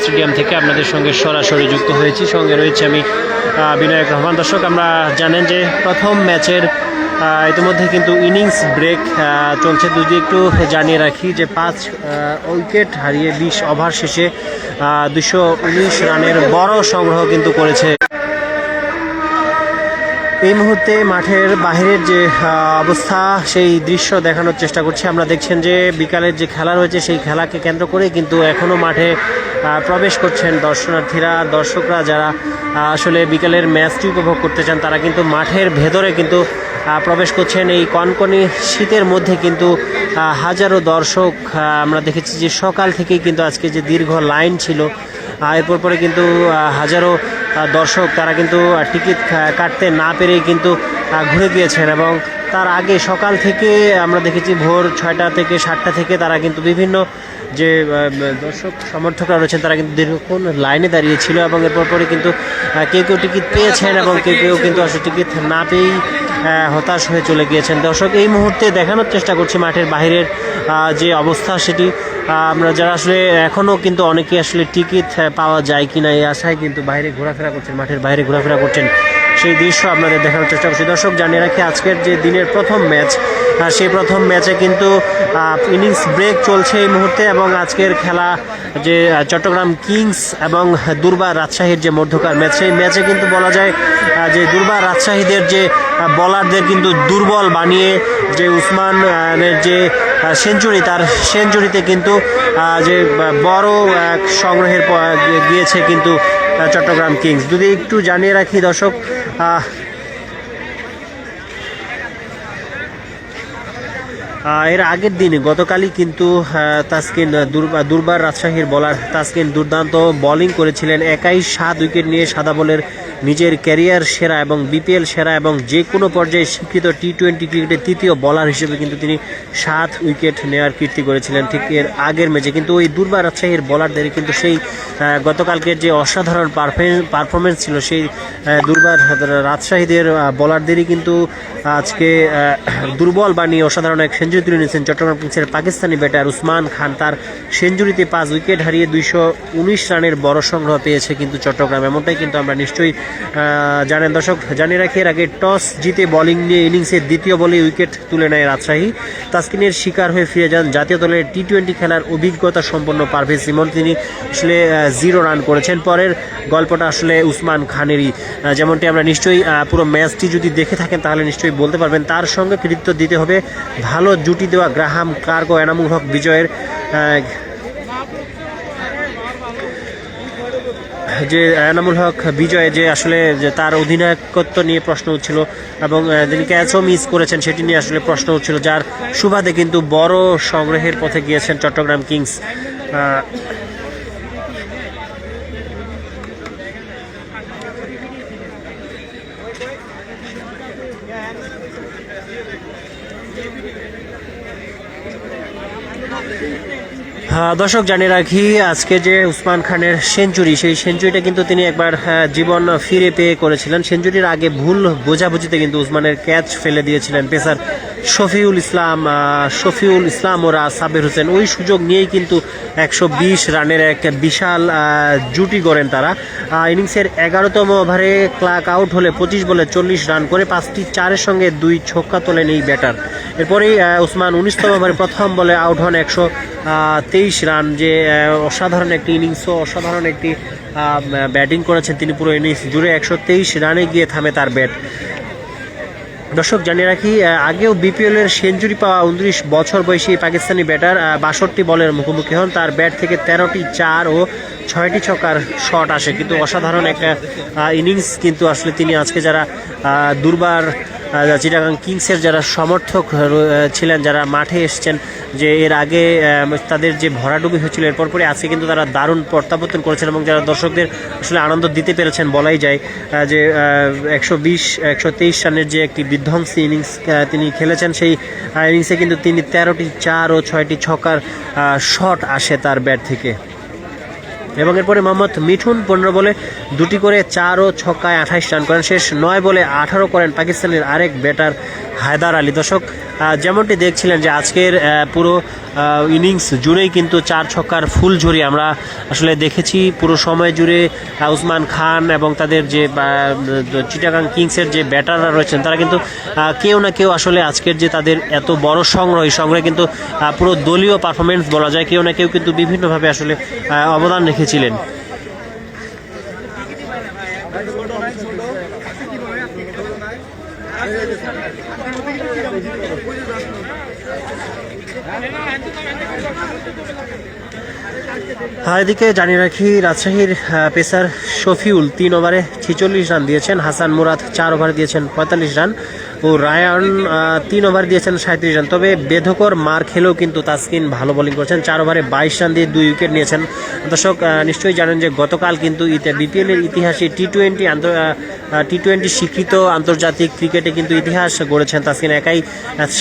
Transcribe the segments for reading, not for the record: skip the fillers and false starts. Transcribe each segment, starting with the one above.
Stadium থেকে আপনাদের সঙ্গে সরাসরি যুক্ত হয়েছি। সঙ্গে রয়েছে আমি বিনায়ক রহমান। দর্শক, আমরা জানেন যে প্রথম ম্যাচের ইতিমধ্যে কিন্তু ইনিংস ব্রেক চলছে। যদি একটু জানিয়ে রাখি যে 5 উইকেট হারিয়ে 20 ওভার শেষে 219 রানের বড় সংগ্রহ কিন্তু করেছে। এই মুহূর্তে মাঠের বাহিরের যে অবস্থা সেই দৃশ্য দেখানোর চেষ্টা করছি। আমরা দেখছেন যে বিকালের যে খেলা রয়েছে সেই খেলাকে কেন্দ্র করে কিন্তু এখনও মাঠে প্রবেশ করছেন দর্শকরা যারা আসলে বিকালের ম্যাচটি উপভোগ করতে চান, তারা কিন্তু মাঠের ভেতরে কিন্তু প্রবেশ করছেন। এই কনকনে শীতের মধ্যে কিন্তু হাজারো দর্শক আমরা দেখেছি যে সকাল থেকেই কিন্তু আজকে যে দীর্ঘ লাইন ছিল, এরপর পরে কিন্তু হাজারো দর্শক তারা কিন্তু টিকিট কাটতে না পেরেই কিন্তু ঘুরে গিয়েছেন। এবং তার আগে সকাল থেকে আমরা দেখেছি ভোর 6টা থেকে 7টা থেকে তারা কিন্তু বিভিন্ন যে দর্শক সমর্থকরা রয়েছেন তারা কিন্তু দীর্ঘক্ষণ লাইনে দাঁড়িয়েছিল। এবং এরপর পরে কিন্তু কেউ কেউ টিকিট পেয়েছেন এবং কেউ কেউ কিন্তু আসলে টিকিট না পেয়েই হতাশ হয়ে চলে গিয়েছেন। দর্শক, এই মুহূর্তে দেখানোর চেষ্টা করছি মাঠের বাইরের যে অবস্থা সেটি। আমরা যারা আসলে এখনও কিন্তু অনেকে আসলে টিকিট পাওয়া যায় কিনা এই আশায় কিন্তু বাইরে ঘোরাফেরা করছেন, মাঠের বাইরে ঘোরাফেরা করছেন, সেই দৃশ্য আপনাদের দেখানোর চেষ্টা করছি। দর্শক, জানিয়ে রাখি আজকের যে দিনের প্রথম ম্যাচ, সেই প্রথম ম্যাচে কিন্তু ইনিংস ব্রেক চলছে এই মুহূর্তে। এবং আজকের খেলা যে চট্টগ্রাম কিংস এবং দুর্বার রাজশাহীর যে মধ্যকার ম্যাচ, সেই ম্যাচে কিন্তু বলা যায় যে দুর্বার রাজশাহীদের যে বলারদের কিন্তু দুর্বল বানিয়ে যে উসমানের যে সেঞ্চুরি, তার সেঞ্চুরিতে কিন্তু যে বড় সংগ্রহের গিয়েছে কিন্তু চট্টগ্রাম কিংস। যদি একটু জানিয়ে রাখি দর্শক, এর আগের দিন গতকালই কিন্তু তাসকিন দুর্বার রাজশাহীর বোলার তাসকিন দুর্দান্ত বোলিং করেছিলেন। একাই 7 উইকেট নিয়ে সাদা বলের নিজের ক্যারিয়ার সেরা এবং বিপিএল সেরা এবং যে কোনো পর্যায়ে স্বীকৃত টি-20 ক্রিকেটের তৃতীয় বোলার হিসেবে কিন্তু তিনি 7 উইকেট নেওয়ার কীর্তি করেছিলেন ঠিক এর আগের ম্যাচে। কিন্তু ওই দুর্বার রাজশাহীর বোলারদের কিন্তু সেই গতকালকের যে অসাধারণ পারফরমেন্স ছিল, সেই দুর্বার রাজশাহীদের বোলারদেরই কিন্তু আজকে দুর্বল বানিয়ে অসাধারণ এক সেঞ্চুরি তুলে নিয়েছেন চট্টগ্রাম কিংসের পাকিস্তানি ব্যাটার উসমান খান। তার সেঞ্চুরিতে 5 উইকেট হারিয়ে 219 রানের বড় সংগ্রহ পেয়েছে কিন্তু চট্টগ্রাম। এমনটাই কিন্তু আমরা নিশ্চয়ই জানেন। দর্শক, জানিয়ে রাখি এর আগে টস জিতে বোলিং নিয়ে ইনিংসের দ্বিতীয় বলে উইকেট তুলে নেয় রাজশাহী। তাসকিনের শিকার হয়ে ফিরে যান জাতীয় দলের টি-20 খেলার অভিজ্ঞতা সম্পন্ন পারভেজ ইমন। তিনি আসলে 0 রান করেছেন। পরের গল্পটা আসলে উসমান খানেরই, যেমনটি আমরা নিশ্চয়ই পুরো ম্যাচটি যদি দেখে থাকেন তাহলে নিশ্চয়ই বলতে পারবেন। তার সঙ্গে কৃতিত্ব দিতে হবে ভালো জুটি দেওয়া গ্রাহাম ক্লার্ক ও এনামুল হক বিজয়ের যে এনামুল হক বিজয় যে আসলে যে তার অধিনায়কত্ব নিয়ে প্রশ্ন হচ্ছিল এবং যিনি ক্যাচও মিস করেছেন সেটি নিয়ে আসলে প্রশ্ন হচ্ছিল, যার সুবাদে কিন্তু বড় সংগ্রহের পথে গিয়েছেন চট্টগ্রাম কিংস। দর্শক, জানিয়ে রাখি আজকে যে উসমান খানের সেঞ্চুরি, সেই সেঞ্চুরিটা কিন্তু তিনি একবার জীবন ফিরে পেয়ে করেছিলেন। সেঞ্চুরির আগে ভুল বোঝাবুঝিতে কিন্তু উসমানের ক্যাচ ফেলে দিয়েছিলেন পেসার শফিউল ইসলাম ওরা সাবের হোসেন। ওই সুযোগ নিয়েই কিন্তু 120 রানের এক বিশাল জুটি গড়েন তারা। ইনিংসের 11তম ওভারে ক্লার্ক আউট হলে 25 বলে 40 রান করে 5টি 4-এর সঙ্গে 2 ছক্কা তোলেন এই ব্যাটার। এরপরেই উসমান 19তম ওভারে প্রথম বলে আউট হন 123 রান। যে অসাধারণ একটি ইনিংস, অসাধারণ একটি ব্যাটিং করেছেন তিনি পুরো ইনিংস জুড়ে। 123 রানে গিয়ে থামে তার ব্যাট। দর্শক, জানিয়ে রাখি আগেও বিপিএলের সেঞ্চুরি পাওয়া 29 বছর বয়সী পাকিস্তানি ব্যাটার 62 বলের মুখোমুখি হন। তার ব্যাট থেকে 13টি 4 ও 6টি ছক্কার শট আসে। কিন্তু অসাধারণ একটা ইনিংস কিন্তু আসলে তিনি আজকে যারা দুর্বার চিটাগাং কিংসের যারা সমর্থক ছিলেন, যারা মাঠে এসছেন, যে এর আগে তাদের যে ভরাডুবি হয়েছিল এরপর পরে আজকে কিন্তু তারা দারুণ প্রত্যাবর্তন করেছেন এবং যারা দর্শকদের আসলে আনন্দ দিতে পেরেছেন বলাই যায়। যে 123 রানের যে একটি বিধ্বংসী ইনিংস তিনি খেলেছেন, সেই ইনিংসে কিন্তু তিনি 13টি 4 ও 6টি ছক্কার শট আসে তার ব্যাট থেকে। এবং এরপরে মোহাম্মদ মিঠুন 15 বলে 2টি করে 4 ও ছক্কায় 28 রান করেন। শেষ 9 বলে 18 করেন পাকিস্তানের আরেক ব্যাটার হায়দার আলী। দর্শক যেমনটি দেখছিলেন যে আজকের পুরো ইনিংস জুড়েই কিন্তু 4 ছক্কার ফুল ঝুরি আমরা আসলে দেখেছি। পুরো সময় জুড়ে উসমান খান এবং তাদের যে চিটাগাং কিংসের যে ব্যাটাররা রয়েছেন তারা কিন্তু কেউ না কেউ আসলে আজকের যে তাদের এত বড় সংগ্রহ, এই সংগ্রহে কিন্তু পুরো দলীয় পারফরমেন্স বলা যায়, কেউ না কেউ কিন্তু বিভিন্নভাবে আসলে অবদান রেখেছিলেন। এদিকে জানিয়ে রাখি রাজশাহীর পেসার শফিউল 3 ওভারে 46 রান দিয়েছেন, হাসান মুরাদ 4 ওভার দিয়েছেন 45 রান ও রায়ান 3 ওভার দিয়েছেন 37 রান। তবে বেধকর মার খেলেও কিন্তু তাসকিন ভালো বোলিং করেছেন, 4 ওভারে 22 রান দিয়ে 2 উইকেট নিয়েছেন। দর্শক নিশ্চয়ই জানেন যে গতকাল কিন্তু বিপিএলের ইতিহাসে টি-20 স্বীকৃত আন্তর্জাতিক ক্রিকেটে কিন্তু ইতিহাস গড়েছেন তাসকিন। একাই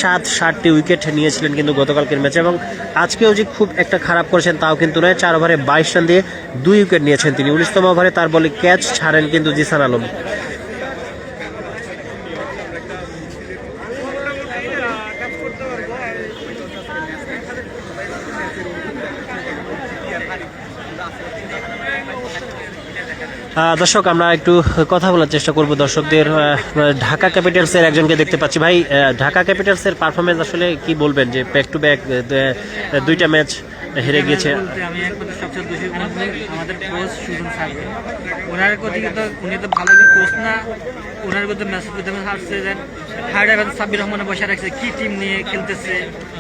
60টি উইকেট নিয়েছিলেন কিন্তু গতকালকের ম্যাচে, এবং আজকেও যে খুব একটা খারাপ করেছেন তাও কিন্তু নয়। 4 ওভারে 22 রান দিয়ে 2 উইকেট নিয়েছেন তিনি। 19তম ওভারে তার বলে ক্যাচ ছাড়েন কিন্তু জিসান আলম। দর্শক আমরা একটু কথা বলার চেষ্টা করব দর্শকদের। ঢাকা ক্যাপিটালসের একজনকে দেখতে পাচ্ছি। ভাই, ঢাকা ক্যাপিটালসের পারফরমেন্স আসলে কি বলবেন, যে ব্যাক টু ব্যাক 2টা ম্যাচ হেরে গিয়েছে? আমি সবচেয়ে দোষী আমাদের কোচ সুজন স্যার। ওনার প্রতি কিন্তু উনি তো ভালো কোচ না, ওনার কিন্তু ম্যাচ হারছে। থার্ড এবার সাব্বির রহমানে বসে রাখছে, কি টিম নিয়ে খেলতেছে,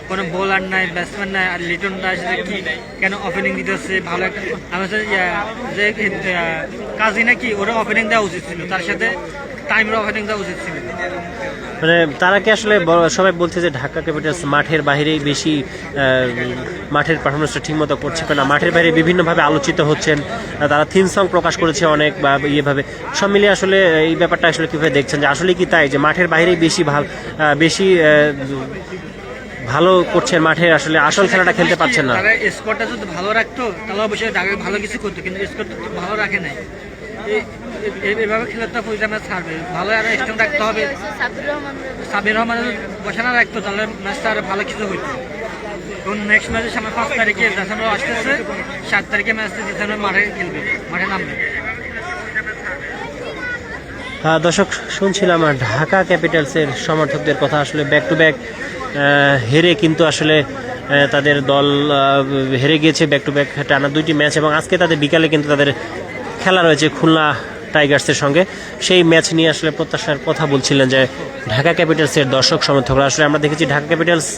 কোনো বোলার নাই, ব্যাটসম্যান নাই, আর লিটন দাস কি কেন ওপেনিং দিতেছে ভালো একটা। আমি যে কাজী নাকি ওরা ওপেনিং দেওয়া উচিত ছিল, তার সাথে টাইমের ওপেনিং দেওয়া উচিত ছিল। মানে তারা কি আসলে সবাই বলছে যে ঢাকা ক্যাপিটালস মাঠের বাইরেই বেশি মাঠের পারফরমেন্সটা ঠিক মতো করছে না, মাঠের বাইরে বিভিন্নভাবে আলোচিত হচ্ছেন, তারা থিম সং প্রকাশ করেছে অনেক বা ইয়েভাবে। সব মিলিয়ে আসলে এই ব্যাপারটা আসলে কীভাবে দেখছেন, যে আসলে কি তাই যে মাঠের বাইরেই বেশি ভালো করছেন, মাঠে আসলে আসল খেলাটা খেলতে পারছেন না? তারা স্কোরটা যদি ভালো রাখতো তাহলে অবশ্যই ঢাকা ভালো কিছু করতো, কিন্তু স্কোরটা ভালো রাখে নাই। এইভাবে খেলাটা পরিচালনা ছাড়বে, ভালো আরো স্ট্রং রাখতে হবে। সাব্বির রহমান বসানো রাখতো তাহলে ম্যাচটা আরো ভালো কিছু হইতো। এখন নেক্সট ম্যাচের সামনে 5 তারিখে দেখানো আসতেছে, 7 তারিখে ম্যাচটা জিতানো মাঠে খেলবে, মাঠে নামবে। দর্শক শুনছিলাম ঢাকা ক্যাপিটালসের সমর্থকদের কথা। আসলে ব্যাক টু ব্যাক হেরে কিন্তু আসলে তাদের দল হেরে গিয়েছে ব্যাক টু ব্যাক টানা 2টি ম্যাচ, এবং আজকে তাদের বিকালে কিন্তু তাদের খেলা রয়েছে খুলনা টাইগার্সের সঙ্গে। সেই ম্যাচ নিয়ে আসলে প্রত্যাশার কথা বলছিলেন যে ঢাকা ক্যাপিটালসের দর্শক সমর্থকরা। আসলে আমরা দেখেছি ঢাকা ক্যাপিটালস